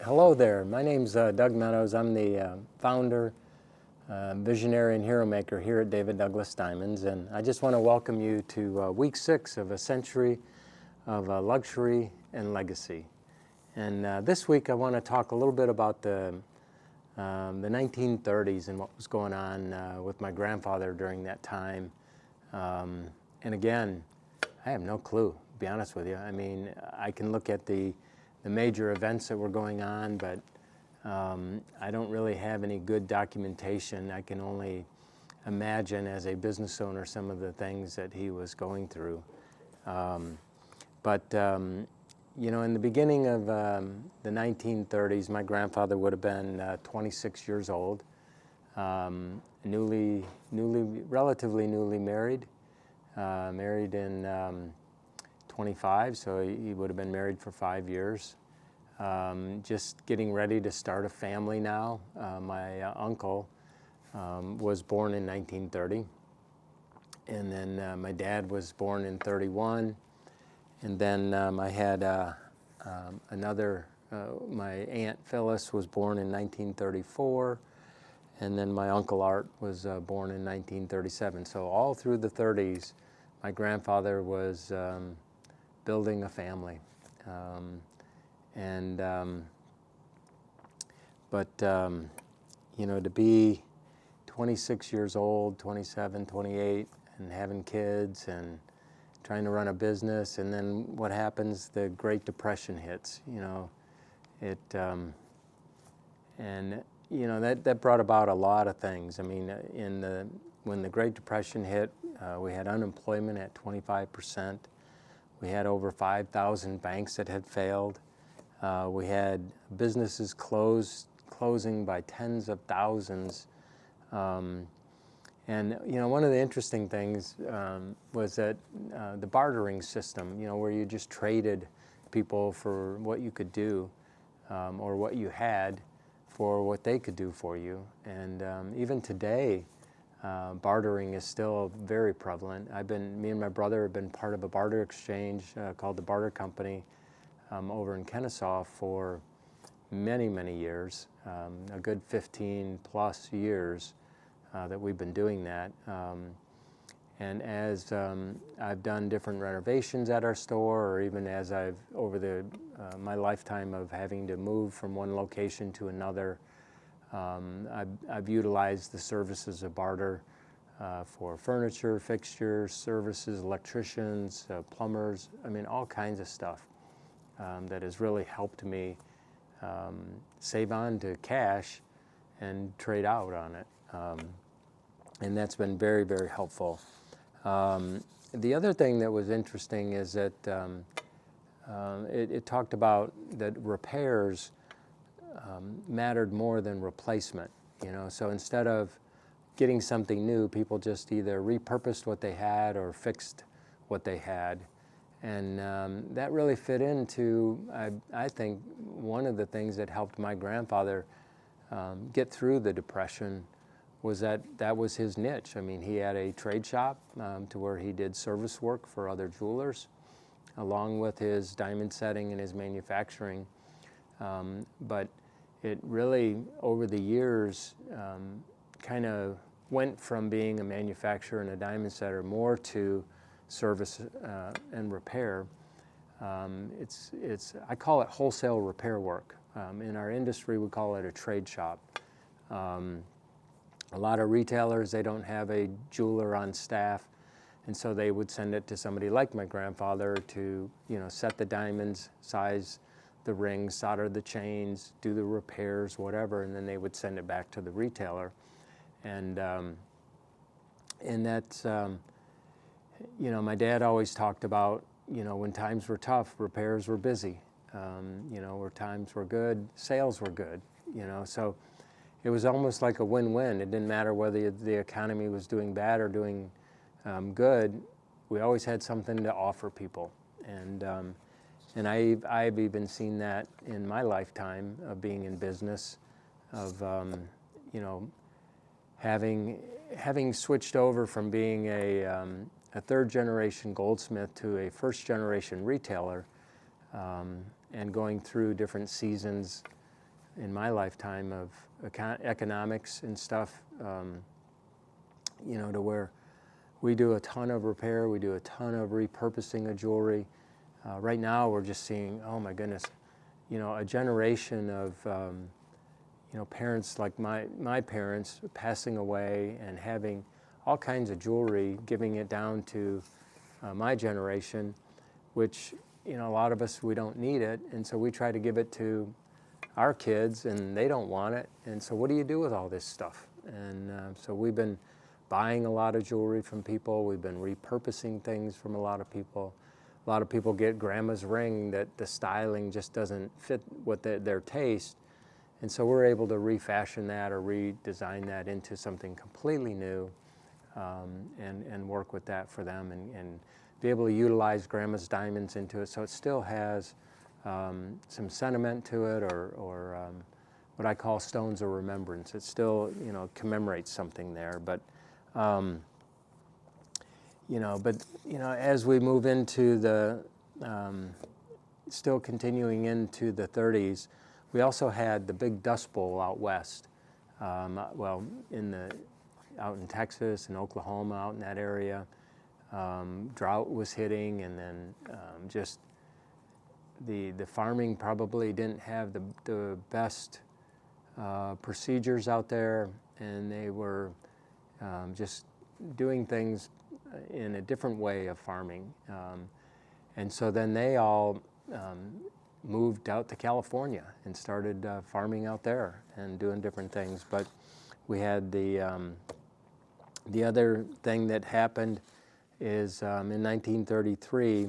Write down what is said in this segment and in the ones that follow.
Hello there. My name's Doug Meadows. I'm the founder, visionary, and hero maker here at David Douglas Diamonds, and I just want to welcome you to week 6 of a century of luxury and legacy. And this week I want to talk a little bit about the 1930s and what was going on with my grandfather during that time. And again, I have no clue, to be honest with you. I mean, I can look at the major events that were going on, but I don't really have any good documentation. I can only imagine as a business owner some of the things that he was going through. But you know, in the beginning of the 1930s, my grandfather would have been 26 years old, relatively newly married, married in 25, so he would have been married for 5 years. Just getting ready to start a family now. My uncle was born in 1930, and then my dad was born in 31, and then I had my Aunt Phyllis was born in 1934, and then my Uncle Art was born in 1937. So all through the 30s, my grandfather was building a family. You know, to be 26 years old, 27, 28, and having kids and trying to run a business, and then what happens? The Great Depression hits. You know, and you know that brought about a lot of things. I mean, when the Great Depression hit, we had unemployment at 25%. We had over 5,000 banks that had failed. We had businesses closing by tens of thousands. And you know, one of the interesting things was that the bartering system, you know, where you just traded people for what you could do or what you had for what they could do for you. And even today, bartering is still very prevalent. Me and my brother have been part of a barter exchange called the Barter Company over in Kennesaw for many, many years, a good 15 plus years that we've been doing that. And as I've done different renovations at our store, or even as over my lifetime of having to move from one location to another, I've utilized the services of barter for furniture, fixtures, services, electricians, plumbers, I mean, all kinds of stuff that has really helped me save on to cash and trade out on it. And that's been very, very helpful. The other thing that was interesting is that it talked about that repairs mattered more than replacement. You know, so instead of getting something new, people just either repurposed what they had or fixed what they had. And that really fit into, I think, one of the things that helped my grandfather get through the Depression was that was his niche. I mean, he had a trade shop to where he did service work for other jewelers, along with his diamond setting and his manufacturing. But it really, over the years, kind of went from being a manufacturer and a diamond setter more to service and repair. I call it wholesale repair work. In our industry, we call it a trade shop. A lot of retailers, they don't have a jeweler on staff, and so they would send it to somebody like my grandfather to, you know, set the diamonds, size the rings, solder the chains, do the repairs, whatever, and then they would send it back to the retailer. And that's, you know, my dad always talked about, you know, when times were tough, repairs were busy. You know, where times were good, sales were good, you know, so it was almost like a win-win. It didn't matter whether the economy was doing bad or doing good. We always had something to offer people. And I've even seen that in my lifetime of being in business, of you know, having switched over from being a third-generation goldsmith to a first-generation retailer, and going through different seasons in my lifetime of economics and stuff, to where we do a ton of repair, we do a ton of repurposing of jewelry. Right now we're just seeing, oh my goodness, a generation of parents like my parents passing away and having all kinds of jewelry, giving it down to my generation, which a lot of us, we don't need it, and so we try to give it to our kids, and they don't want it. And so what do you do with all this stuff? And so we've been buying a lot of jewelry from people. We've been repurposing things from a lot of people. A lot of people get grandma's ring that the styling just doesn't fit what their taste. And so we're able to refashion that or redesign that into something completely new, and work with that for them, and be able to utilize grandma's diamonds into it so it still has some sentiment to it, or what I call stones of remembrance. It still commemorates something there, but as we move into the still continuing into the 30s, we also had the big Dust Bowl out west. Out in Texas and Oklahoma, out in that area. Drought was hitting, and then just the farming probably didn't have the best procedures out there, and they were just doing things in a different way of farming. And so then they all moved out to California and started farming out there and doing different things. But we had the other thing that happened is in 1933,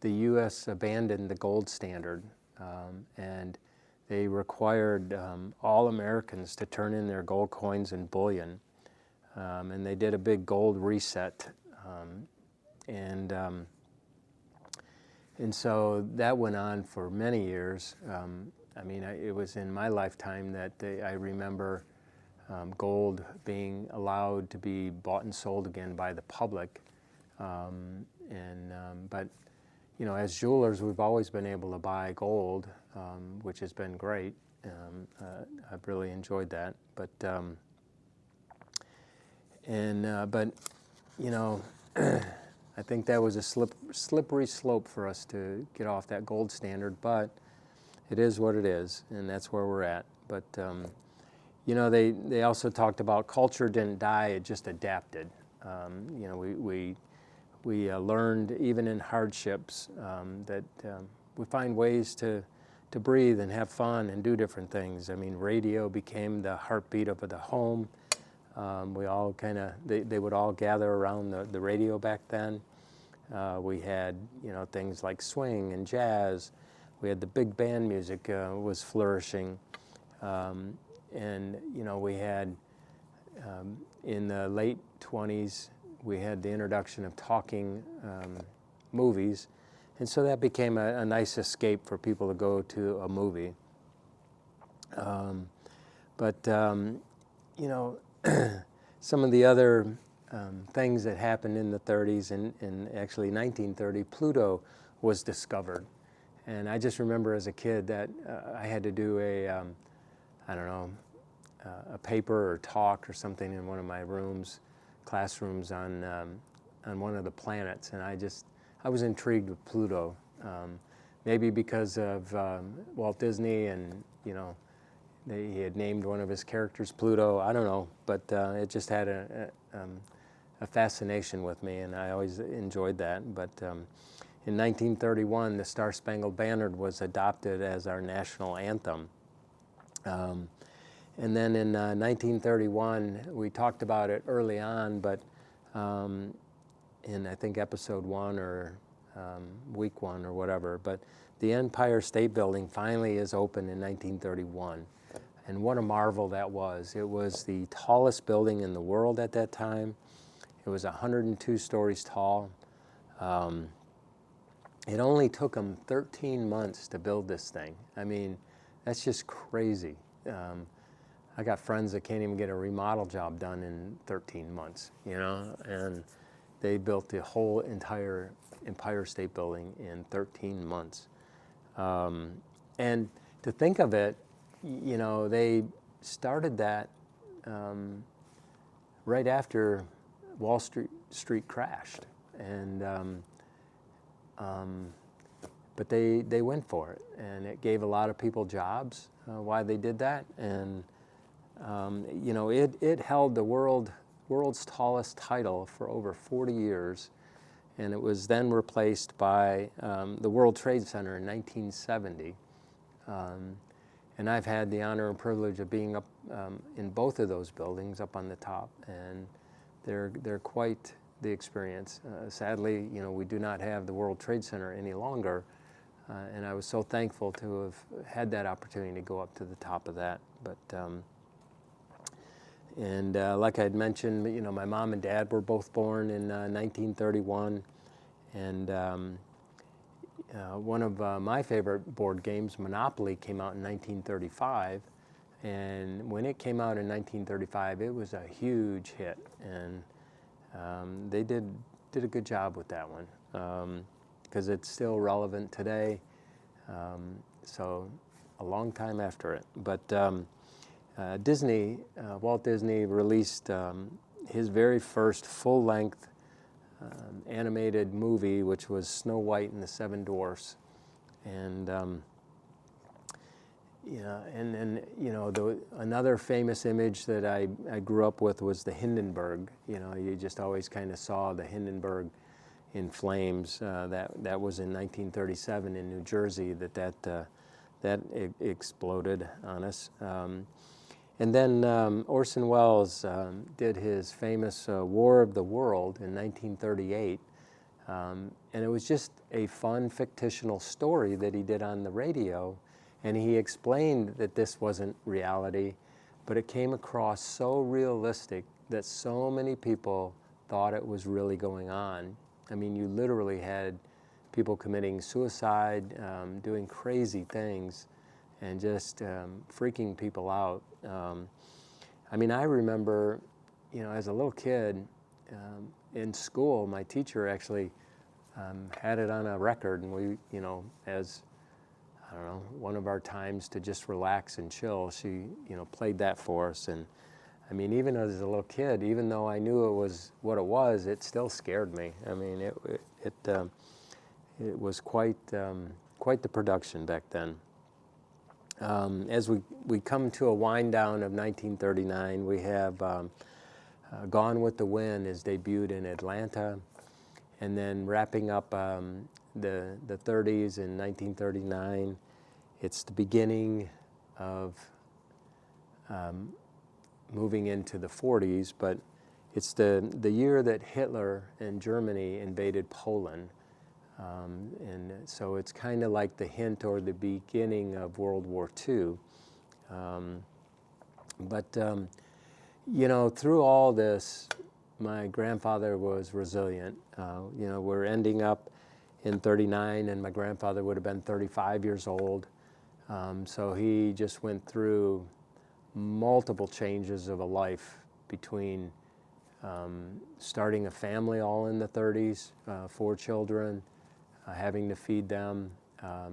the U.S. abandoned the gold standard, and they required all Americans to turn in their gold coins and bullion, and they did a big gold reset, and so that went on for many years. It was in my lifetime that I remember gold being allowed to be bought and sold again by the public. But as jewelers, we've always been able to buy gold, which has been great. I've really enjoyed that. But I think that was a slippery slope for us to get off that gold standard. But it is what it is, and that's where we're at. But they also talked about culture didn't die; it just adapted. We learned, even in hardships, that we find ways to breathe and have fun and do different things. Radio became the heartbeat of the home. We all they would all gather around the radio back then. We had, things like swing and jazz. We had the big band music was flourishing. We had, in the late 20s, we had the introduction of talking movies, and so that became a nice escape for people to go to a movie. Some of the other things that happened in the 30s, and actually 1930, Pluto was discovered. And I just remember as a kid that I had to do a paper or talk or something in one of my classrooms on one of the planets, and I was intrigued with Pluto, maybe because of Walt Disney, and he had named one of his characters Pluto. I don't know, but it just had a fascination with me, and I always enjoyed that. But in 1931, the Star-Spangled Banner was adopted as our national anthem. And then in 1931, we talked about it early on, but in I think episode 1 or week 1 or whatever, but the Empire State Building finally is open in 1931. And what a marvel that was. It was the tallest building in the world at that time. It was 102 stories tall. It only took them 13 months to build this thing. That's just crazy. I got friends that can't even get a remodel job done in 13 months, and they built the whole entire Empire State Building in 13 months. And to think of it, you know, they started that right after Wall Street crashed, and but they went for it, and it gave a lot of people jobs. Why they did that, and you know, it held the world's tallest title for over 40 years, and it was then replaced by the World Trade Center in 1970. And I've had the honor and privilege of being up in both of those buildings up on the top, and they're quite the experience. Sadly, you know, we do not have the World Trade Center any longer, and I was so thankful to have had that opportunity to go up to the top of that. But like I had mentioned, you know, my mom and dad were both born in 1931, and one of my favorite board games, Monopoly, came out in 1935, and when it came out in 1935, it was a huge hit, and they did a good job with that one, because it's still relevant today, so a long time after it. But Disney, Walt Disney released his very first full-length animated movie, which was Snow White and the Seven Dwarfs, and yeah, and you know, another famous image that I grew up with was the Hindenburg. You know, you just always kind of saw the Hindenburg in flames. That was in 1937 in New Jersey that exploded on us. And then Orson Welles did his famous War of the World in 1938, and it was just a fun fictional story that he did on the radio, and he explained that this wasn't reality, but it came across so realistic that so many people thought it was really going on. I mean, you literally had people committing suicide, doing crazy things, and just freaking people out. I mean, I remember, you know, as a little kid in school, my teacher actually had it on a record, and we, you know, as, I don't know, one of our times to just relax and chill, she, you know, played that for us. And I mean, even as a little kid, even though I knew it was what it was, it still scared me. I mean, it was quite the production back then. As we come to a wind down of 1939, we have Gone with the Wind is debuted in Atlanta, and then wrapping up the 30s in 1939, it's the beginning of moving into the 40s, but it's the year that Hitler and Germany invaded Poland. And so it's kind of like the hint or the beginning of World War II. You know, through all this, my grandfather was resilient. You know, we're ending up in 39, and my grandfather would have been 35 years old. So he just went through multiple changes of a life between starting a family all in the 30s, 4 children, having to feed them,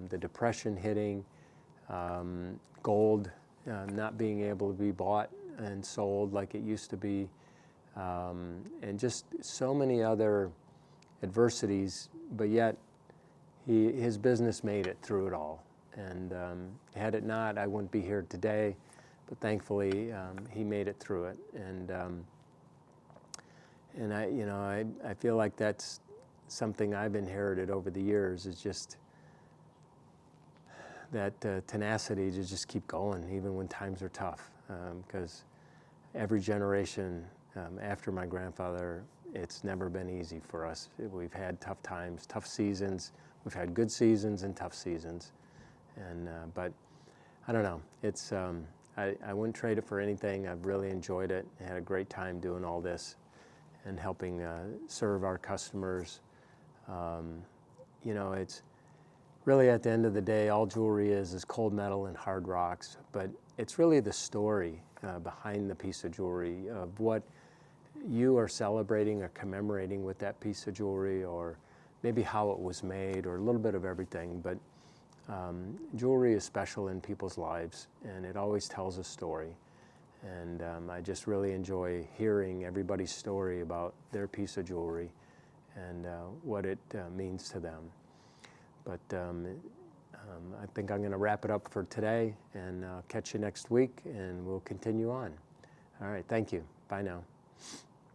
the Depression hitting, gold not being able to be bought and sold like it used to be, and just so many other adversities, but yet his business made it through it all. And had it not, I wouldn't be here today, but thankfully he made it through it. And I, you know, I feel like that's something I've inherited over the years, is just that tenacity to just keep going even when times are tough, because every generation after my grandfather, it's never been easy for us. We've had tough times, tough seasons. We've had good seasons and tough seasons, and but I don't know, it's I wouldn't trade it for anything. I've really enjoyed it. I had a great time doing all this and helping serve our customers. You know, it's really, at the end of the day, all jewelry is cold metal and hard rocks, but it's really the story behind the piece of jewelry, of what you are celebrating or commemorating with that piece of jewelry, or maybe how it was made, or a little bit of everything. But Jewelry is special in people's lives, and it always tells a story. And I just really enjoy hearing everybody's story about their piece of jewelry and what it means to them. But I think I'm going to wrap it up for today, and catch you next week, and we'll continue on. All right, thank you. Bye now.